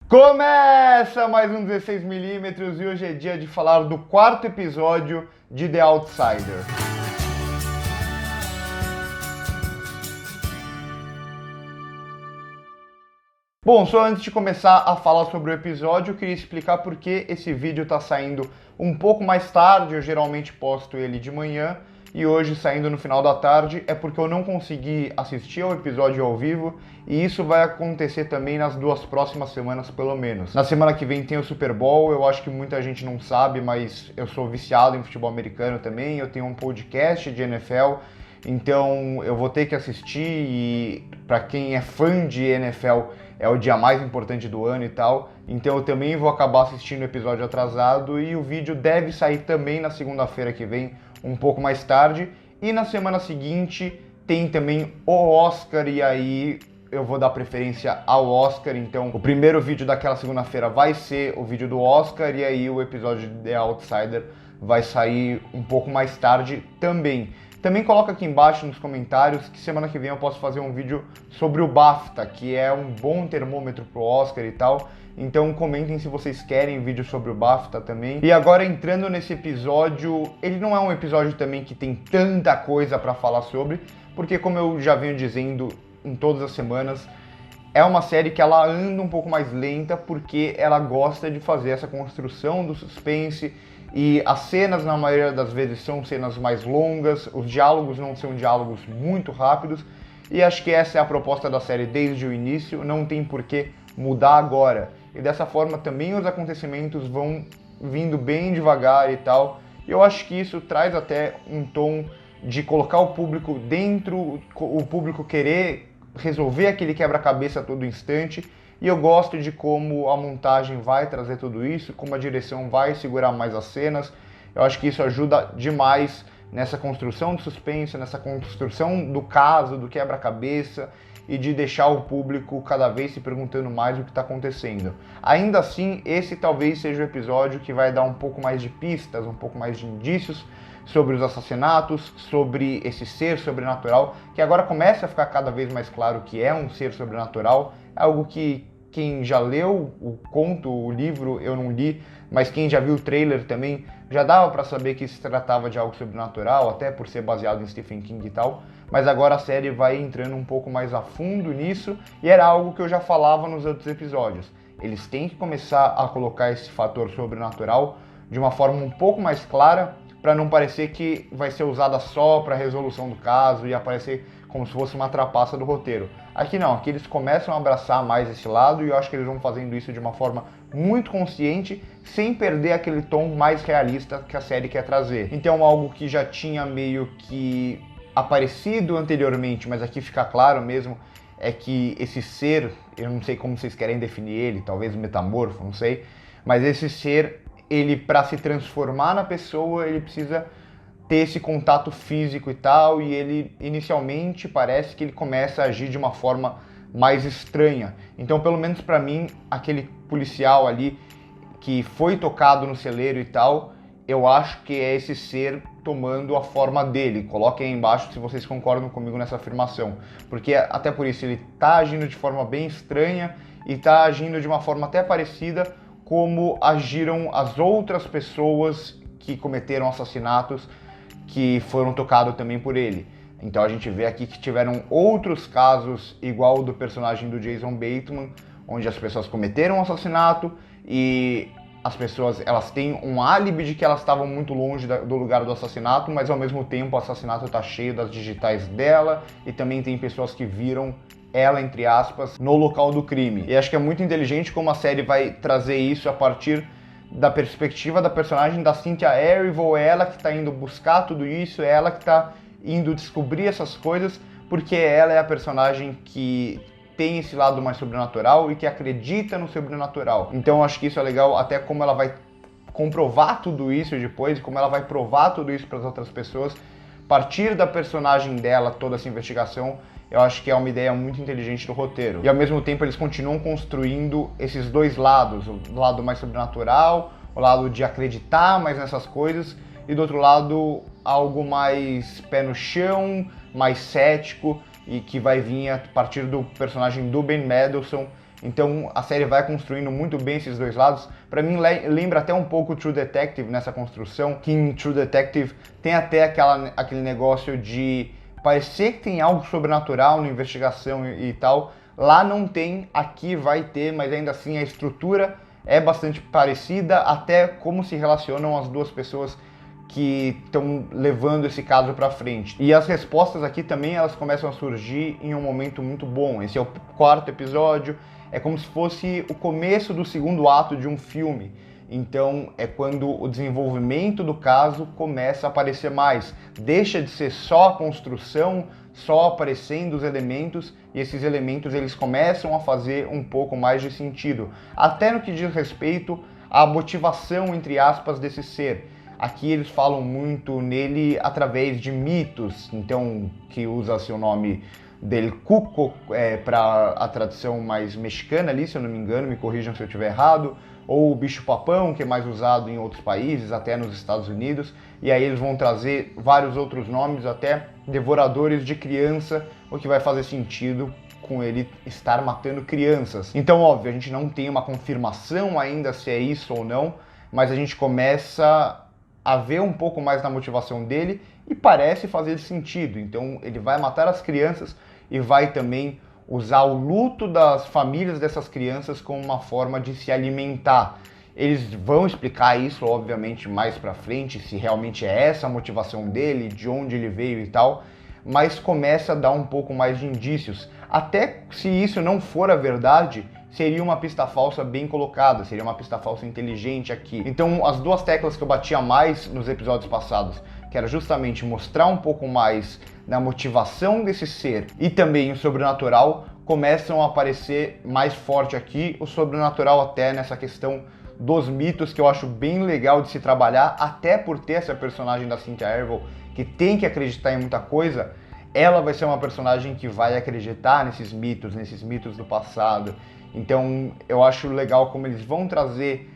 Começa mais um 16mm e hoje é dia de falar do quarto episódio de The Outsider. Bom, só antes de começar a falar sobre o episódio, eu queria explicar por que esse vídeo está saindo um pouco mais tarde. Eu geralmente posto ele de manhã e hoje saindo no final da tarde é porque eu não consegui assistir ao episódio ao vivo e isso vai acontecer também nas duas próximas semanas pelo menos. Na semana que vem tem o Super Bowl, eu acho que muita gente não sabe, mas eu sou viciado em futebol americano também, eu tenho um podcast de NFL, então eu vou ter que assistir e para quem é fã de NFL é o dia mais importante do ano e tal, então eu também vou acabar assistindo o episódio atrasado e o vídeo deve sair também na segunda-feira que vem, um pouco mais tarde, e na semana seguinte tem também o Oscar e aí eu vou dar preferência ao Oscar, então o primeiro vídeo daquela segunda-feira vai ser o vídeo do Oscar e aí o episódio de The Outsider vai sair um pouco mais tarde também. Também coloca aqui embaixo nos comentários que semana que vem eu posso fazer um vídeo sobre o BAFTA, que é um bom termômetro pro Oscar e tal. Então comentem se vocês querem vídeo sobre o BAFTA também. E agora entrando nesse episódio, ele não é um episódio também que tem tanta coisa para falar sobre, porque como eu já venho dizendo em todas as semanas, é uma série que ela anda um pouco mais lenta porque ela gosta de fazer essa construção do suspense e as cenas na maioria das vezes são cenas mais longas, os diálogos não são diálogos muito rápidos e acho que essa é a proposta da série desde o início, não tem por que mudar agora. E dessa forma também os acontecimentos vão vindo bem devagar e tal. E eu acho que isso traz até um tom de colocar o público dentro, o público querer resolver aquele quebra-cabeça a todo instante. E eu gosto de como a montagem vai trazer tudo isso, como a direção vai segurar mais as cenas. Eu acho que isso ajuda demais nessa construção de suspense, nessa construção do caso, do quebra-cabeça e de deixar o público cada vez se perguntando mais o que está acontecendo. Ainda assim, esse talvez seja o episódio que vai dar um pouco mais de pistas, um pouco mais de indícios sobre os assassinatos, sobre esse ser sobrenatural, que agora começa a ficar cada vez mais claro que é um ser sobrenatural, é algo que quem já leu o conto, o livro, eu não li, mas quem já viu o trailer também, já dava para saber que se tratava de algo sobrenatural, até por ser baseado em Stephen King e tal, mas agora a série vai entrando um pouco mais a fundo nisso, e era algo que eu já falava nos outros episódios. Eles têm que começar a colocar esse fator sobrenatural de uma forma um pouco mais clara, para não parecer que vai ser usada só para a resolução do caso e aparecer como se fosse uma trapaça do roteiro. Aqui não, aqui eles começam a abraçar mais esse lado e eu acho que eles vão fazendo isso de uma forma muito consciente, sem perder aquele tom mais realista que a série quer trazer. Então algo que já tinha meio que aparecido anteriormente, mas aqui fica claro mesmo, é que esse ser, eu não sei como vocês querem definir ele, talvez metamorfo, não sei, mas esse ser, ele para se transformar na pessoa, ele precisa ter esse contato físico e tal, e ele inicialmente parece que ele começa a agir de uma forma mais estranha. Então, pelo menos para mim, aquele policial ali que foi tocado no celeiro e tal, eu acho que é esse ser tomando a forma dele. Coloquem aí embaixo se vocês concordam comigo nessa afirmação, porque até por isso ele tá agindo de forma bem estranha e tá agindo de uma forma até parecida como agiram as outras pessoas que cometeram assassinatos que foram tocados também por ele. Então a gente vê aqui que tiveram outros casos igual o do personagem do Jason Bateman, onde as pessoas cometeram um assassinato e as pessoas elas têm um álibi de que elas estavam muito longe do lugar do assassinato, mas ao mesmo tempo o assassinato está cheio das digitais dela e também tem pessoas que viram ela, entre aspas, no local do crime. E acho que é muito inteligente como a série vai trazer isso a partir da perspectiva da personagem da Cynthia Erivo, é ela que está indo buscar tudo isso, é ela que está indo descobrir essas coisas, porque ela é a personagem que tem esse lado mais sobrenatural e que acredita no sobrenatural. Então acho que isso é legal, até como ela vai comprovar tudo isso depois, e como ela vai provar tudo isso para as outras pessoas, a partir da personagem dela, toda essa investigação, eu acho que é uma ideia muito inteligente do roteiro. E ao mesmo tempo eles continuam construindo esses dois lados, o lado mais sobrenatural, o lado de acreditar mais nessas coisas, e do outro lado algo mais pé no chão, mais cético, e que vai vir a partir do personagem do Ben Mendelsohn, Então a série vai construindo muito bem esses dois lados. Pra mim lembra até um pouco True Detective nessa construção, que em True Detective tem até aquele negócio de parecer que tem algo sobrenatural na investigação e tal. Lá não tem, aqui vai ter, mas ainda assim a estrutura é bastante parecida, até como se relacionam as duas pessoas que estão levando esse caso para frente. E as respostas aqui também elas começam a surgir em um momento muito bom. Esse é o 4º episódio, é como se fosse o começo do 2º ato de um filme. Então é quando o desenvolvimento do caso começa a aparecer mais. Deixa de ser só a construção, só aparecendo os elementos, e esses elementos eles começam a fazer um pouco mais de sentido. Até no que diz respeito à motivação, entre aspas, desse ser. Aqui eles falam muito nele através de mitos, então que usa seu nome del Cuco para a tradução mais mexicana ali, se eu não me engano, me corrijam se eu estiver errado, ou o bicho-papão, que é mais usado em outros países, até nos Estados Unidos, e aí eles vão trazer vários outros nomes, até devoradores de criança, o que vai fazer sentido com ele estar matando crianças. Então, óbvio, a gente não tem uma confirmação ainda se é isso ou não, mas a gente começa a ver um pouco mais na motivação dele e parece fazer sentido. Então ele vai matar as crianças e vai também usar o luto das famílias dessas crianças como uma forma de se alimentar. Eles vão explicar isso, obviamente, mais pra frente, se realmente é essa a motivação dele, de onde ele veio e tal, mas começa a dar um pouco mais de indícios. Até se isso não for a verdade, seria uma pista falsa bem colocada, seria uma pista falsa inteligente aqui. Então as duas teclas que eu batia mais nos episódios passados, que era justamente mostrar um pouco mais da motivação desse ser e também o sobrenatural, começam a aparecer mais forte aqui, o sobrenatural até nessa questão dos mitos, que eu acho bem legal de se trabalhar, até por ter essa personagem da Cynthia Erivo, que tem que acreditar em muita coisa. Ela vai ser uma personagem que vai acreditar nesses mitos do passado. Então eu acho legal como eles vão trazer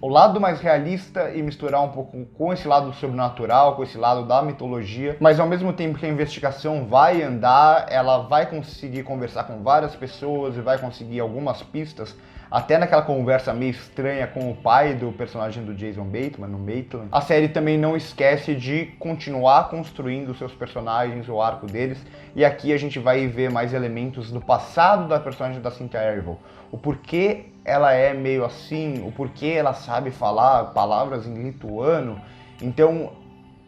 o lado mais realista e misturar um pouco com esse lado sobrenatural, com esse lado da mitologia, mas ao mesmo tempo que a investigação vai andar, ela vai conseguir conversar com várias pessoas e vai conseguir algumas pistas, até naquela conversa meio estranha com o pai do personagem do Jason Bateman, no Maitland. A série também não esquece de continuar construindo seus personagens, o arco deles, e aqui a gente vai ver mais elementos do passado da personagem da Cynthia Erivo. O porquê ela é meio assim, o porquê ela sabe falar palavras em lituano. Então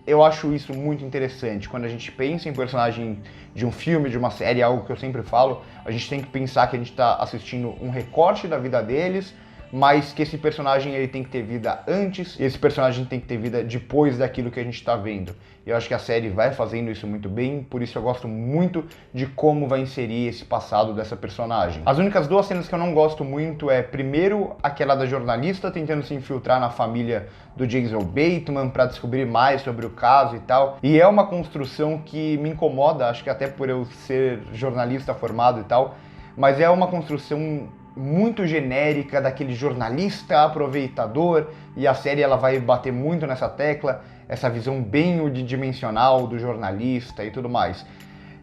eu acho isso muito interessante. Quando a gente pensa em personagem de um filme, de uma série, algo que eu sempre falo, a gente tem que pensar que a gente está assistindo um recorte da vida deles, mas que esse personagem ele tem que ter vida antes e esse personagem tem que ter vida depois daquilo que a gente está vendo. Eu acho que a série vai fazendo isso muito bem, por isso eu gosto muito de como vai inserir esse passado dessa personagem. As únicas duas cenas que eu não gosto muito é, primeiro, aquela da jornalista tentando se infiltrar na família do Jason Bateman para descobrir mais sobre o caso e tal. E é uma construção que me incomoda, acho que até por eu ser jornalista formado e tal, mas é uma construção muito genérica daquele jornalista aproveitador, e a série ela vai bater muito nessa tecla, essa visão bem unidimensional do jornalista e tudo mais.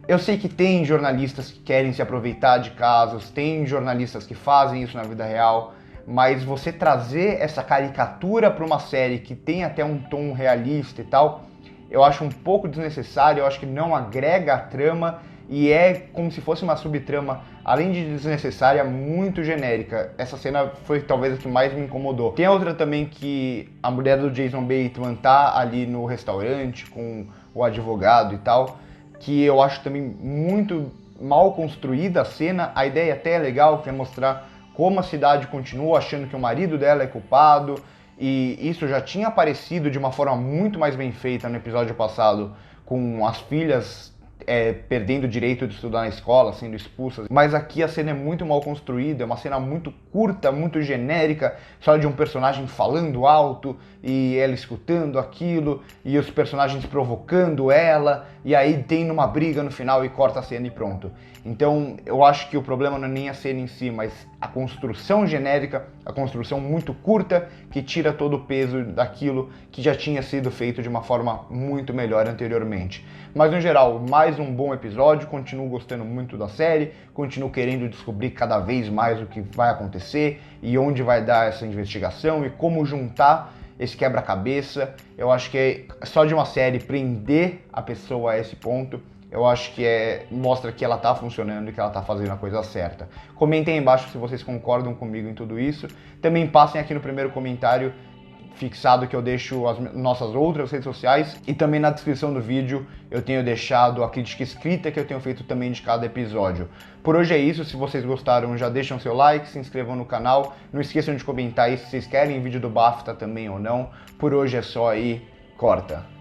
Eu sei que tem jornalistas que querem se aproveitar de casos, tem jornalistas que fazem isso na vida real, mas você trazer essa caricatura para uma série que tem até um tom realista e tal, eu acho um pouco desnecessário, eu acho que não agrega a trama e é como se fosse uma subtrama, além de desnecessária, muito genérica. Essa cena foi talvez a que mais me incomodou. Tem outra também que a mulher do Jason Bateman tá ali no restaurante com o advogado e tal, que eu acho também muito mal construída a cena. A ideia até é legal, que é mostrar como a cidade continua achando que o marido dela é culpado, e isso já tinha aparecido de uma forma muito mais bem feita no episódio passado, com as filhas perdendo o direito de estudar na escola, sendo expulsas. Mas aqui a cena é muito mal construída, é uma cena muito curta, muito genérica, só de um personagem falando alto e ela escutando aquilo, e os personagens provocando ela, e aí tem uma briga no final e corta a cena e pronto. Então eu acho que o problema não é nem a cena em si, mas a construção genérica a construção muito curta que tira todo o peso daquilo que já tinha sido feito de uma forma muito melhor anteriormente. Mas no geral, mais um bom episódio, continuo gostando muito da série, continuo querendo descobrir cada vez mais o que vai acontecer e onde vai dar essa investigação e como juntar esse quebra-cabeça. Eu acho que só de uma série prender a pessoa a esse ponto, eu acho que mostra que ela tá funcionando e que ela tá fazendo a coisa certa. Comentem aí embaixo se vocês concordam comigo em tudo isso. Também passem aqui no primeiro comentário fixado que eu deixo as nossas outras redes sociais, e também na descrição do vídeo eu tenho deixado a crítica escrita que eu tenho feito também de cada episódio. Por hoje é isso, se vocês gostaram já deixam seu like, se inscrevam no canal, não esqueçam de comentar aí se vocês querem vídeo do BAFTA também ou não. Por hoje é só aí, corta!